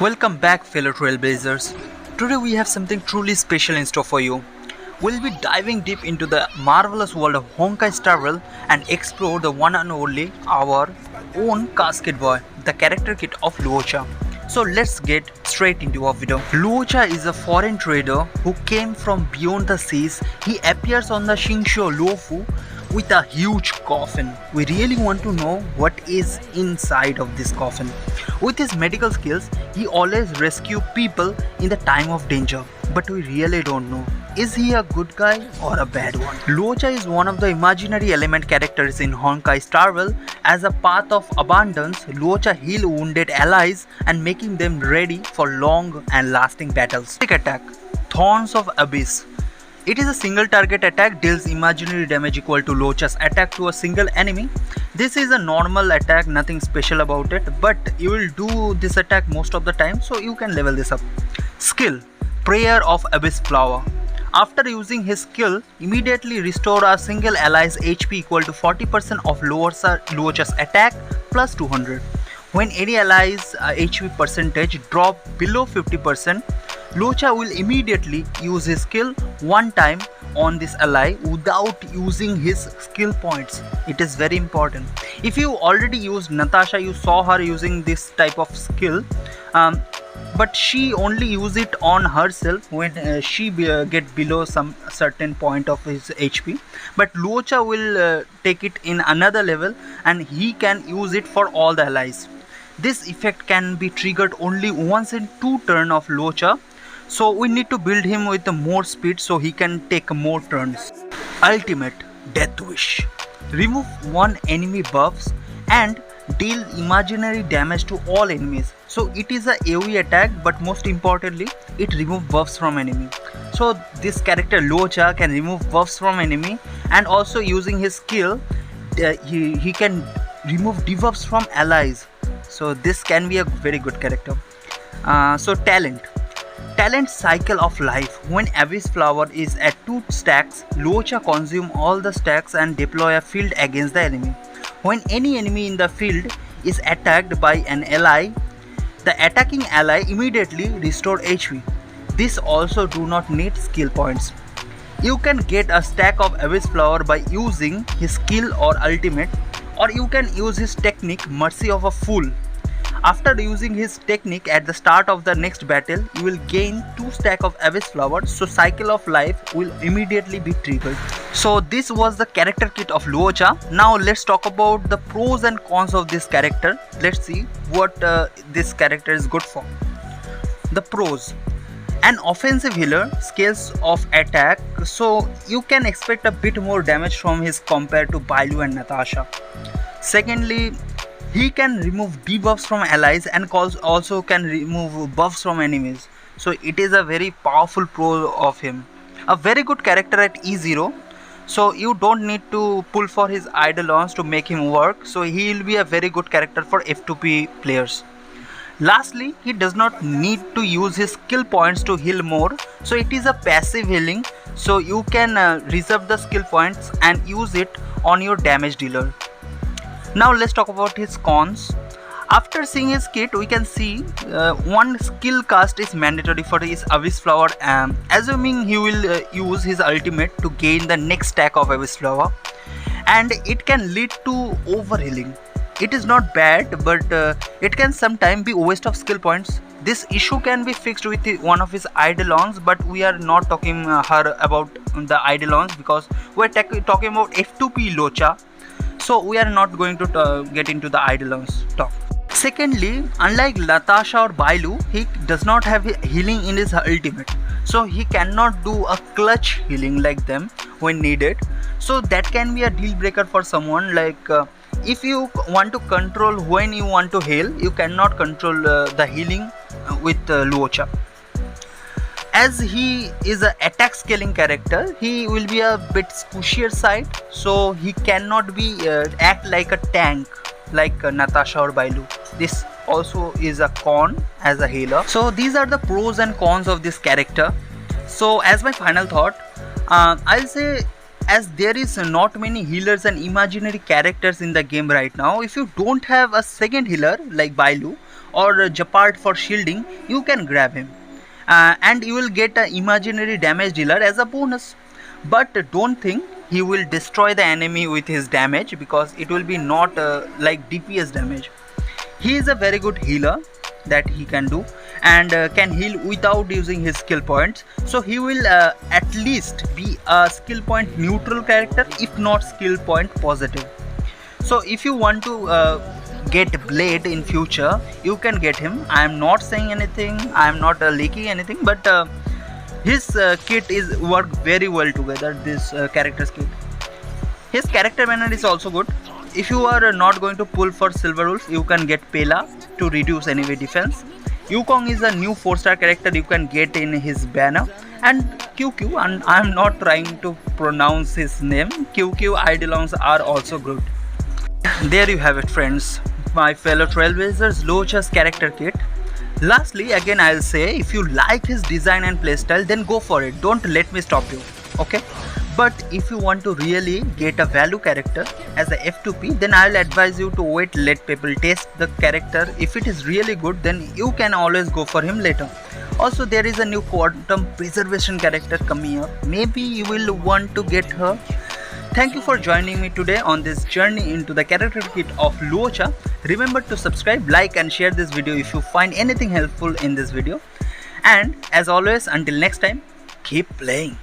Welcome back, fellow trailblazers. Today we have something truly special in store for you. We'll be diving deep into the marvelous world of honkaistarrail and explore the one and only our own casket boy, the character kit of Luocha. So let's get straight into our video. Luocha is a foreign trader who came from beyond the seas. He appears on the Shingshuo Luofu with a huge coffin. We really want to know what is inside of this coffin. With his medical skills, he always rescues people in the time of danger. But we really don't know. Is he a good guy or a bad one? Luocha is one of the imaginary element characters in honkaistarrail. As a path of abundance, Luocha heals wounded allies and making them ready for long and lasting battles. Quick attack, Thaughts of Abyss. It is a single target attack, deals imaginary damage equal to Luocha's attack to a single enemy. This is a normal attack, nothing special about it, but you will do this attack most of the time, so you can level this up. Skill, Prayer of Abyss Flower. After using his skill, immediately restore a single ally's HP equal to 40% of Luocha's attack plus 200. When any ally's HP percentage drop below 50%, Luocha will immediately use his skill one time on this ally without using his skill points. It is very important. If you already used Natasha, you saw her using this type of skill, but she only use it on herself when she get below some certain point of his HP. But Luocha will take it in another level and he can use it for all the allies. This effect can be triggered only once in 2 turns of Luocha. So we need to build him with more speed so he can take more turns. Ultimate, Death Wish. Remove one enemy buffs and deal imaginary damage to all enemies. So it is a AoE attack, but most importantly it removes buffs from enemy. So this character Luocha can remove buffs from enemy, and also using his skill he can remove debuffs from allies. So this can be a very good character. So Talent Cycle of Life. When Abyss Flower is at 2 stacks, Luocha consume all the stacks and deploy a field against the enemy. When any enemy in the field is attacked by an ally, the attacking ally immediately restore HP. This also do not need skill points. You can get a stack of Abyss Flower by using his skill or ultimate, or you can use his technique Mercy of a Fool. After using his technique at the start of the next battle, you will gain 2 stacks of Abyss Flowers, so Cycle of Life will immediately be triggered. So this was the character kit of Luocha. Now let's talk about the pros and cons of this character. Let's see what this character is good for. The pros: an offensive healer, scales of attack, so you can expect a bit more damage from his compared to Bailu and Natasha. Secondly, he can remove debuffs from allies and also can remove buffs from enemies. So it is a very powerful pro of him. A very good character at E0. So you don't need to pull for his eidolons to make him work. So he will be a very good character for F2P players. Lastly, he does not need to use his skill points to heal more. So it is a passive healing. So you can reserve the skill points and use it on your damage dealer. Now let's talk about his cons. After seeing his kit, we can see one skill cast is mandatory for his Abyss Flower, assuming he will use his ultimate to gain the next stack of Abyss Flower, and it can lead to overhealing. It is not bad, but it can sometimes be a waste of skill points. This issue can be fixed with one of his eidolons, but we are not talking about the eidolons because we are talking about F2P Luocha. So we are not going to get into the eidolons talk. Secondly, unlike Natasha or Bailu, he does not have healing in his ultimate. So he cannot do a clutch healing like them when needed. So that can be a deal breaker for someone. Like if you want to control when you want to heal, you cannot control the healing with Luocha. As he is an attack scaling character, he will be a bit pushier side, so he cannot be act like a tank like Natasha or Bailu. This also is a con as a healer. So these are the pros and cons of this character. So as my final thought, I'll say, as there is not many healers and imaginary characters in the game right now, if you don't have a second healer like Bailu or Japart for shielding, you can grab him. And you will get an imaginary damage dealer as a bonus. But don't think he will destroy the enemy with his damage, because it will be not like DPS damage. He is a very good healer that he can do, and can heal without using his skill points. So he will at least be a skill point neutral character, if not skill point positive. So if you want to get Blade in future, you can get him. I am not saying anything, I am not leaking anything, but his kit is work very well together, this character's kit. His character banner is also good. If you are not going to pull for Silver Wolf, you can get Pela to reduce enemy defense. Yukong is a new 4-star character you can get in his banner. And QQ, and I am not trying to pronounce his name, QQ Eidolons are also good. There you have it, friends, my fellow trailblazers, Luocha's character kit. Lastly, again I'll say, if you like his design and playstyle, then go for it, don't let me stop you, okay? But if you want to really get a value character as a F2P, then I'll advise you to wait, let people test the character. If it is really good, then you can always go for him later. Also, there is a new quantum preservation character coming up, maybe you will want to get her. Thank you for joining me today on this journey into the character kit of Luocha. Remember to subscribe, like and share this video if you find anything helpful in this video. And as always, until next time, keep playing.